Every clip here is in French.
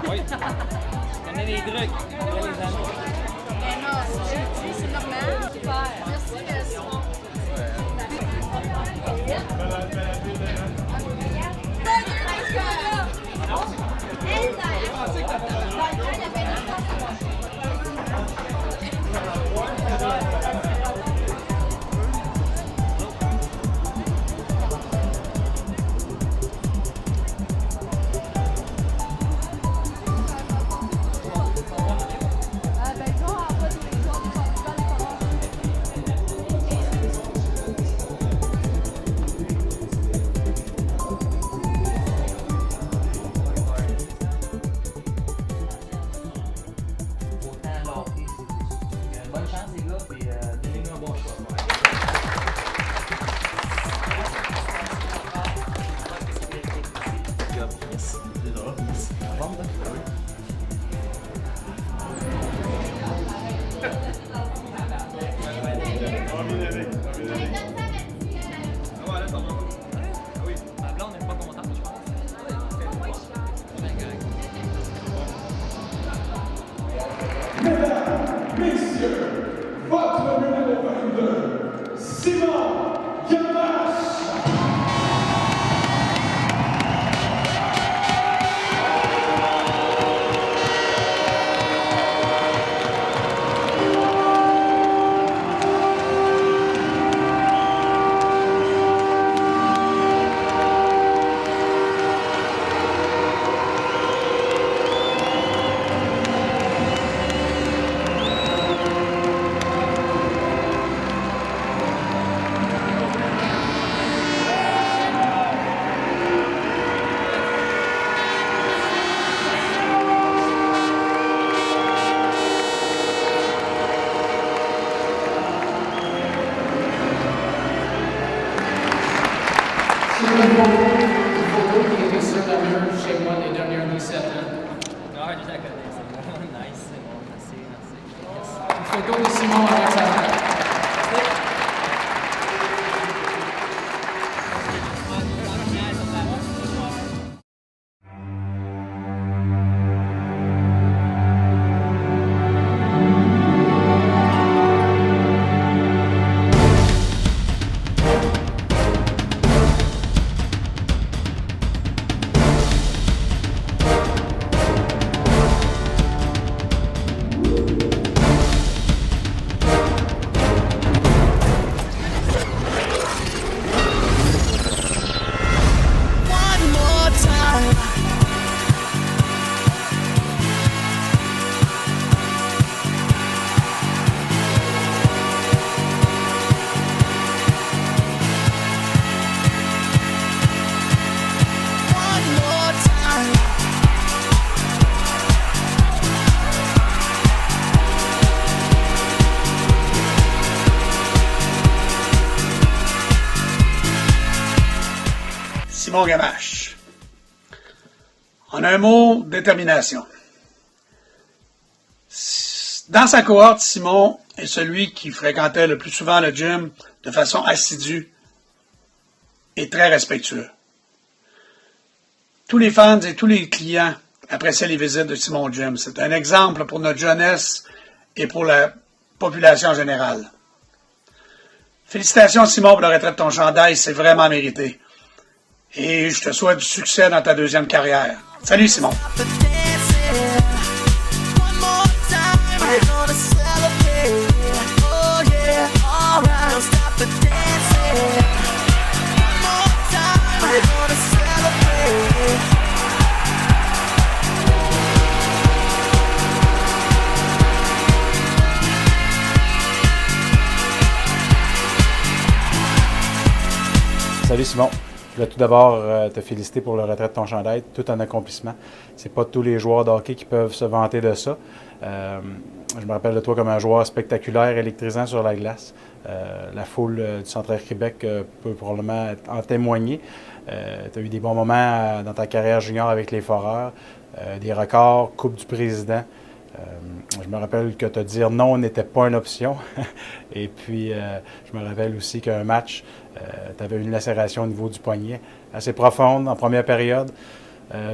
Oui. On a des trucs pour les amis. Mais non, c'est normal. Super. Merci, merci. Bonne chance les gars, puis donnez-nous un bon choix. Merci. C'est drôle. Merci. Ma blonde n'est pas contente, je pense. Messieurs, votre numéro 22, Simon Gamache. Une photo qui était sur la mur chez moi les dernières 17 ans. Ah, je la connais, c'est bon. Nice, c'est bon. Merci, merci. Une photo de Simon avec sa mère. Simon Gamache. En un mot, détermination. Dans sa cohorte, Simon est celui qui fréquentait le plus souvent le gym de façon assidue et très respectueux. Tous les fans et tous les clients appréciaient les visites de Simon Gym. C'est un exemple pour notre jeunesse et pour la population générale. Félicitations Simon pour le retrait de ton chandail, c'est vraiment mérité. Et je te souhaite du succès dans ta deuxième carrière. Salut Simon! Salut Simon. Je voulais tout d'abord te féliciter pour le retrait de ton chandail, tout un accomplissement. C'est pas tous les joueurs de hockey qui peuvent se vanter de ça. Je me rappelle de toi comme un joueur spectaculaire, électrisant sur la glace. La foule du Centre-Air Québec peut probablement en témoigner. Tu as eu des bons moments dans ta carrière junior avec les Foreurs, des records, Coupe du Président. Je me rappelle que te dire non n'était pas une option. Et puis, je me rappelle aussi qu'un match, tu avais une lacération au niveau du poignet, assez profonde en première période.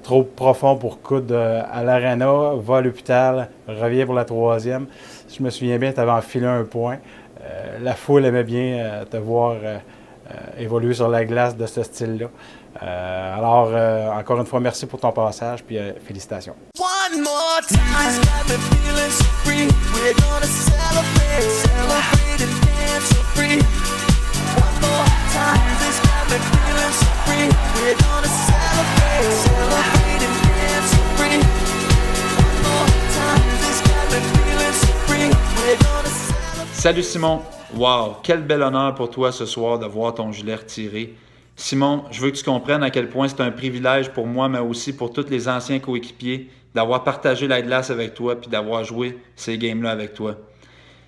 Trop profond pour coudre à l'aréna, va à l'hôpital, revient pour la troisième. Si je me souviens bien, tu avais enfilé un point. La foule aimait bien te voir évoluer sur la glace de ce style-là. Alors, encore une fois, merci pour ton passage, puis félicitations. One more time, it's got me feeling so free. We're gonna celebrate, celebrate and dance so free. One more time, it's got me feeling so free. We're gonna celebrate, celebrate and dance so free. One more time, it's got me feeling so free. We're gonna celebrate. Salut Simon! Wow! Quel bel honneur pour toi ce soir de voir ton gilet retiré. Simon, je veux que tu comprennes à quel point c'est un privilège pour moi, mais aussi pour tous les anciens coéquipiers, d'avoir partagé la glace avec toi puis d'avoir joué ces games-là avec toi.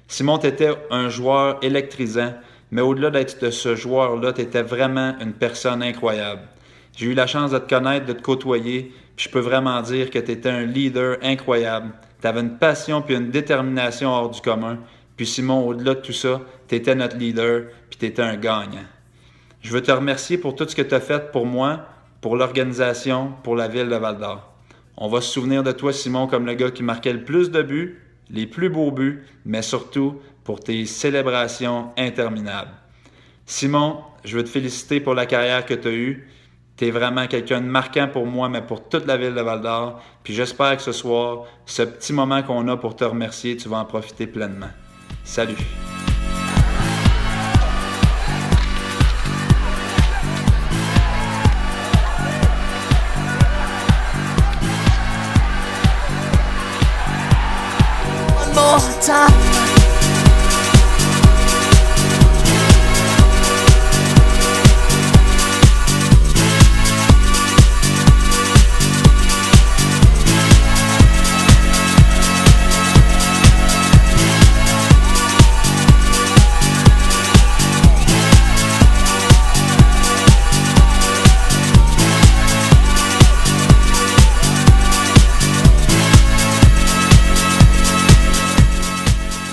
Simon, tu étais un joueur électrisant, mais au-delà d'être ce joueur-là, tu étais vraiment une personne incroyable. J'ai eu la chance de te connaître, de te côtoyer, puis je peux vraiment dire que tu étais un leader incroyable. Tu avais une passion puis une détermination hors du commun. Puis Simon, au-delà de tout ça, tu étais notre leader puis tu étais un gagnant. Je veux te remercier pour tout ce que tu as fait pour moi, pour l'organisation, pour la ville de Val-d'Or. On va se souvenir de toi, Simon, comme le gars qui marquait le plus de buts, les plus beaux buts, mais surtout pour tes célébrations interminables. Simon, je veux te féliciter pour la carrière que tu as eue. Tu es vraiment quelqu'un de marquant pour moi, mais pour toute la ville de Val-d'Or. Puis j'espère que ce soir, ce petit moment qu'on a pour te remercier, tu vas en profiter pleinement. Salut! One more time.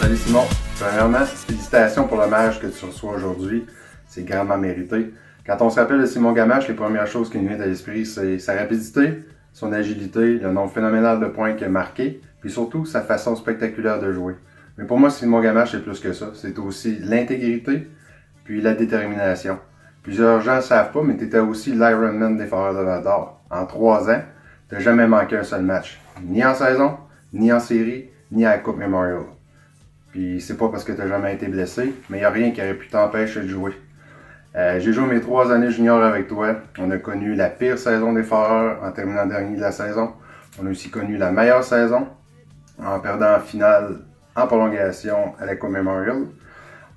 Salut Simon, premièrement, félicitations pour l'hommage que tu reçois aujourd'hui, c'est grandement mérité. Quand on se rappelle de Simon Gamache, les premières choses qui nous viennent à l'esprit, c'est sa rapidité, son agilité, le nombre phénoménal de points qu'il a marqué, puis surtout sa façon spectaculaire de jouer. Mais pour moi, Simon Gamache, c'est plus que ça, c'est aussi l'intégrité, puis la détermination. Plusieurs gens ne savent pas, mais tu étais aussi l'Ironman des Foreurs de Val-d'Or. En 3 ans, tu n'as jamais manqué un seul match, ni en saison, ni en série, ni à la Coupe Memorial. Puis c'est pas parce que tu n'as jamais été blessé, mais il n'y a rien qui aurait pu t'empêcher de jouer. J'ai joué mes 3 années juniors avec toi. On a connu la pire saison des Foreurs en terminant dernier de la saison. On a aussi connu la meilleure saison en perdant en finale en prolongation à la Coupe Memorial.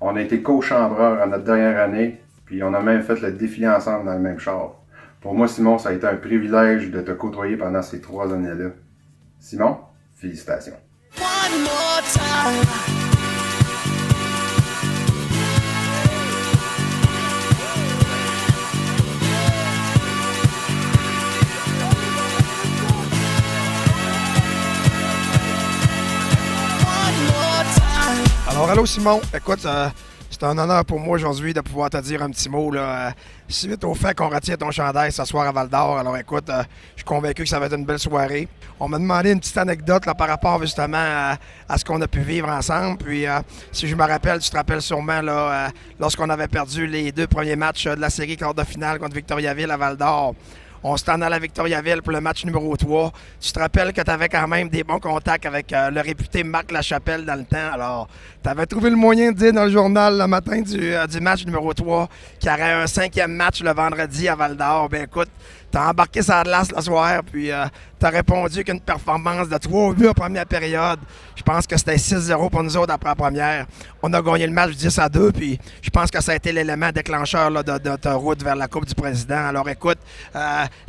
On a été co-chambreurs en notre dernière année, puis on a même fait le défi ensemble dans le même char. Pour moi, Simon, ça a été un privilège de te côtoyer pendant ces 3 années-là. Simon, félicitations. One more time. Alors, allô Simon, écoute, c'est un honneur pour moi aujourd'hui de pouvoir te dire un petit mot là, suite au fait qu'on retire ton chandail ce soir à Val-d'Or. Alors écoute, je suis convaincu que ça va être une belle soirée. On m'a demandé une petite anecdote là, par rapport justement à ce qu'on a pu vivre ensemble. Puis si je me rappelle, tu te rappelles sûrement là, lorsqu'on avait perdu les 2 premiers matchs de la série quart de finale contre Victoriaville à Val-d'Or. On se tendait à la Victoriaville pour le match numéro 3. Tu te rappelles que tu avais quand même des bons contacts avec le réputé Marc Lachapelle dans le temps. Alors, tu avais trouvé le moyen de dire dans le journal le matin du match numéro 3 qu'il y aurait un 5e match le vendredi à Val-d'Or. Ben écoute, tu as embarqué sa glace le soir, puis tu as répondu qu'une performance de 3 buts en première période. Je pense que c'était 6-0 pour nous autres après la première. On a gagné le match 10-2, puis je pense que ça a été l'élément déclencheur là, de ta route vers la Coupe du Président. Alors écoute,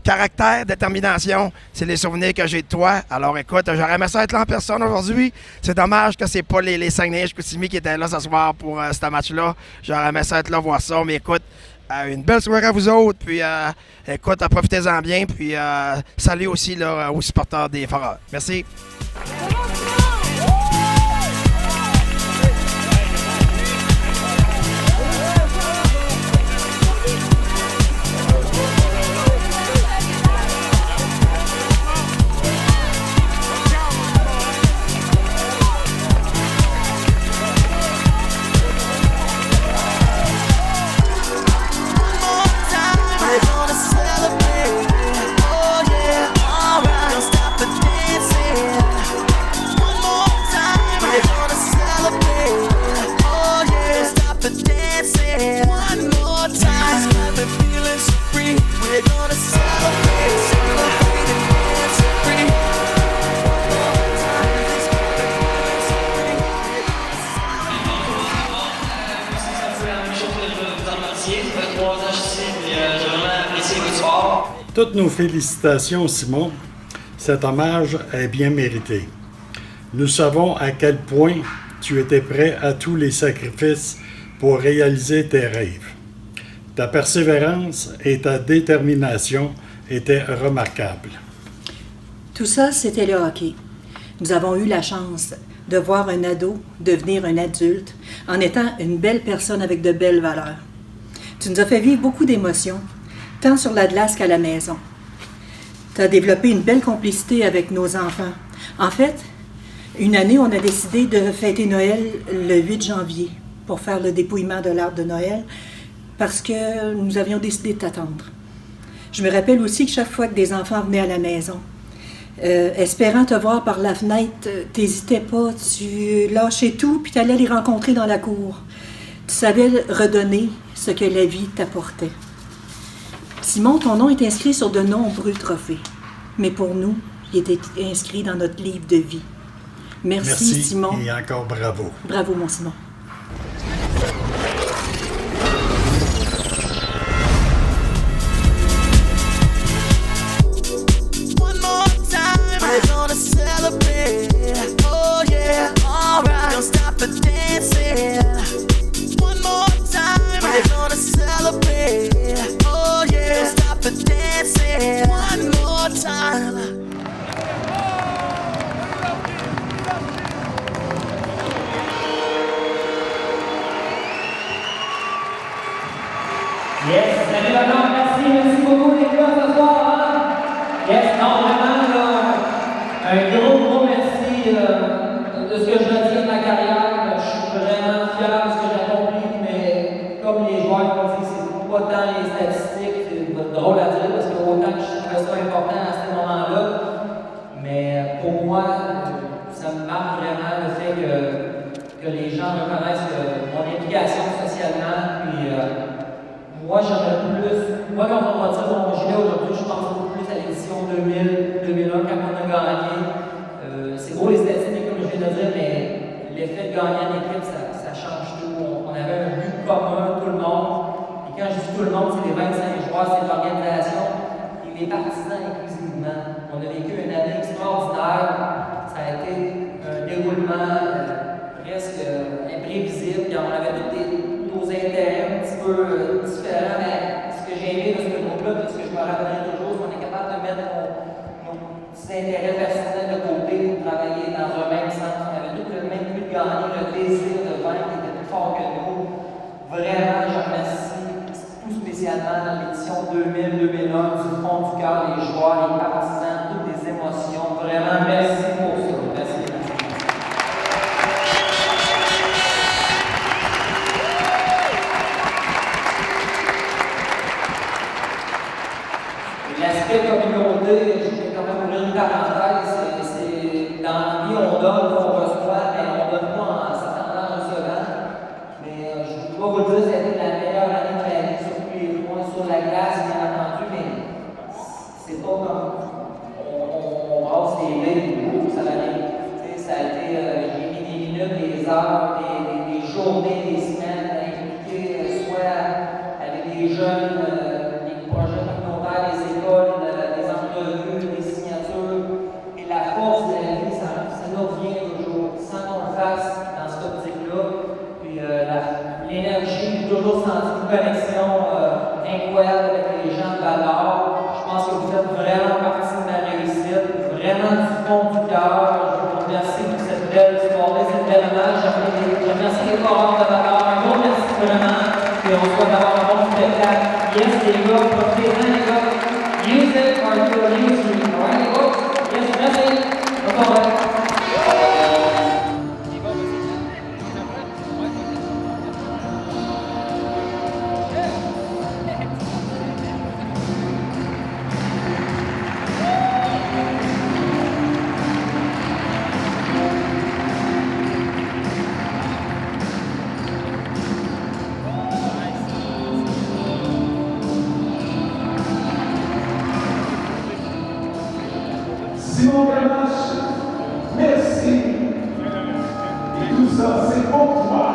caractère, détermination, c'est les souvenirs que j'ai de toi. Alors écoute, j'aurais aimé ça être là en personne aujourd'hui. C'est dommage que c'est pas les Saguenay-Chicoutimi qui étaient là ce soir pour ce match-là. J'aurais aimé ça être là voir ça, mais écoute, Une belle soirée à vous autres. Puis, écoute, profitez-en bien. Puis, salut aussi là, aux supporters des Foreurs. Merci. Toutes nos félicitations, Simon. Cet hommage est bien mérité. Nous savons à quel point tu étais prêt à tous les sacrifices pour réaliser tes rêves. Ta persévérance et ta détermination étaient remarquables. Tout ça, c'était le hockey. Nous avons eu la chance de voir un ado devenir un adulte en étant une belle personne avec de belles valeurs. Tu nous as fait vivre beaucoup d'émotions, tant sur la glace qu'à la maison. Tu as développé une belle complicité avec nos enfants. En fait, une année, on a décidé de fêter Noël le 8 janvier pour faire le dépouillement de l'arbre de Noël parce que nous avions décidé de t'attendre. Je me rappelle aussi que chaque fois que des enfants venaient à la maison, espérant te voir par la fenêtre, t'hésitais pas, tu lâchais tout puis tu allais les rencontrer dans la cour. Tu savais redonner ce que la vie t'apportait. Simon, ton nom est inscrit sur de nombreux trophées, mais pour nous, il était inscrit dans notre livre de vie. Merci Simon. Et encore bravo. Bravo, mon Simon. One more time, we're gonna celebrate. Oh yeah, alright. Don't stop the dancing. One more time, we're gonna celebrate. Oh yeah, don't stop the dancing. One more time. Yes, salut encore, merci beaucoup les gars ce soir. Hein? Yes, non, vraiment, là, un gros merci de ce que je retiens de ma carrière. Je suis vraiment fier de ce que j'ai accompli, mais comme les joueurs m'ont dit, c'est pas tant les statistiques, c'est drôle à dire, parce que autant que je trouvais ça important à ce moment-là, mais pour moi, ça me marque vraiment le fait que les gens reconnaissent mon implication socialement, puis moi, j'aimerais plus. Moi, quand on va dire mon gilet aujourd'hui, je pense beaucoup plus à l'édition 2000-2001, quand on a gagné. C'est beau les statistiques, comme je viens de dire, mais l'effet de gagner en équipe, ça change tout. On avait un but commun, tout le monde. Et quand je dis tout le monde, c'est les 25 joueurs, c'est l'organisation et les partisans inclusivement. On a vécu une année extraordinaire. Ça a été un déroulement presque imprévisible, puis on avait tous nos intérêts un petit peu différents, mais ce que j'ai aimé de ce groupe-là, de ce que je me rappellerai toujours, c'est qu'on est capable de mettre nos petits intérêts personnels de côté pour travailler dans un même sens. On avait tout le même but de gagner, le désir de vaincre qui était plus fort que nous. Vraiment, je remercie tout spécialement dans l'édition 2000-2001 du fond du cœur, les joueurs, les partisans, toutes les émotions. Vraiment, merci pour ça. Merci. L'aspect communauté, je vais quand même ouvrir une parenthèse, c'est dans la vie on donne, on reçoit, mais on ne donne pas en s'attendant en recevant. Mais je dois vous le dire, ça a été la meilleure année de ma vie sur tous les points, sur la glace, bien entendu, mais c'est pas comme on brasse les billes, ça arrive. Ça a été, j'ai mis des minutes, des heures, des journées, des semaines à impliquer, soit avec des jeunes, des projets communautaires, des écoles, des entrevues, des signatures. Et la force de la vie, ça nous revient toujours, sans qu'on le fasse dans cette optique-là. Puis l'énergie, j'ai toujours senti une connexion décoreurs de valeur. Un gros merci vraiment. Et on souhaite avoir un bon spectacle. Yes, les gars, profitez-en, les gars. Use it or it will use you. Alright, les gars? Yes, merci. Au revoir. Simon Gamache, merci. Et tout ça, c'est pour toi.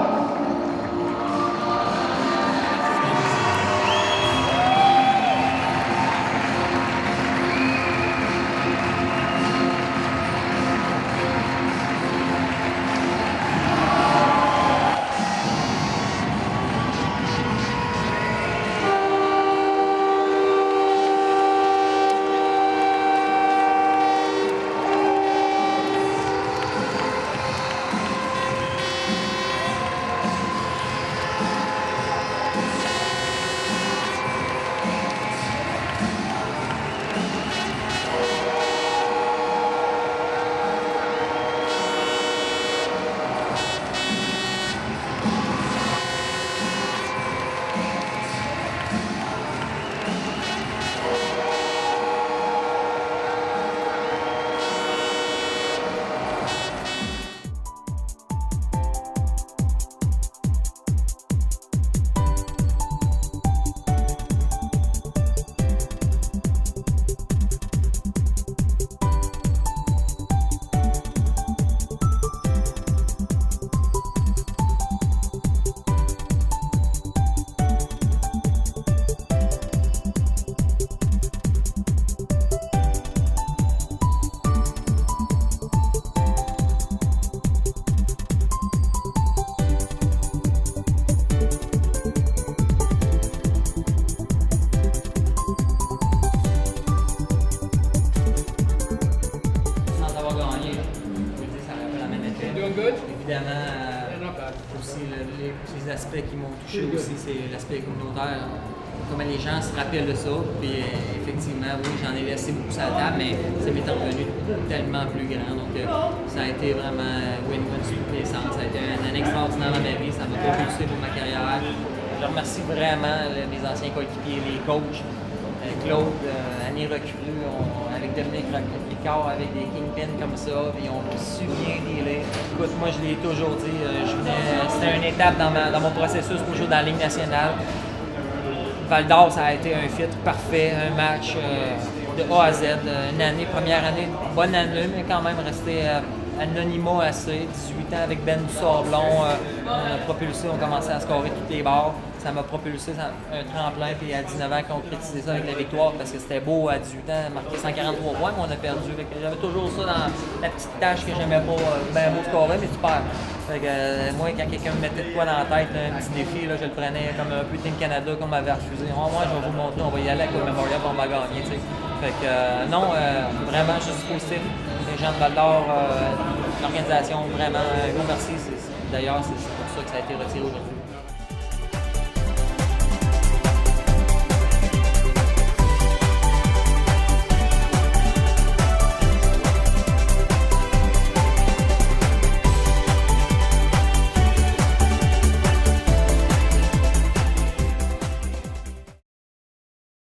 Évidemment, aussi les aspects qui m'ont touché aussi, c'est l'aspect communautaire. Comment les gens se rappellent de ça. Puis effectivement, oui, j'en ai laissé beaucoup sur la table, mais ça m'est revenu tellement plus grand. Donc ça a été vraiment win-win sur tous les sens. Ça a été une année extraordinaire dans ma vie, ça m'a propulsé pour ma carrière. Je remercie vraiment mes anciens coéquipiers, les coachs. Claude, année reculue, avec Dominique Ricard, avec des kingpins comme ça, puis on a su bien dealer. Écoute, moi je l'ai toujours dit, c'était une étape dans mon processus pour jouer dans la Ligue nationale. Val-d'Or, ça a été un fit parfait, un match de A à Z, une année, première année, bonne année, mais quand même resté anonymat assez, 18 ans avec Ben Sablon, on a propulsé, on commençait à scorer toutes les barres. Ça m'a propulsé un tremplin, puis à 19 ans, concrétiser ça avec la victoire, parce que c'était beau à 18 ans, marquer 143 points, mais on a perdu. J'avais toujours ça dans la petite tâche que j'aimais pas, bien beau scorer, mais tu perds. Fait que, moi, quand quelqu'un me mettait de quoi dans la tête, un petit défi, là, je le prenais comme un peu Team Canada, qu'on m'avait refusé. Oh, moi, je vais vous montrer, on va y aller avec le Memorial, on va gagner. T'sais. Fait que, non, vraiment, je suis positif. Les gens de Val-d'Or, l'organisation, vraiment, un gros merci. D'ailleurs, c'est pour ça que ça a été retiré aujourd'hui.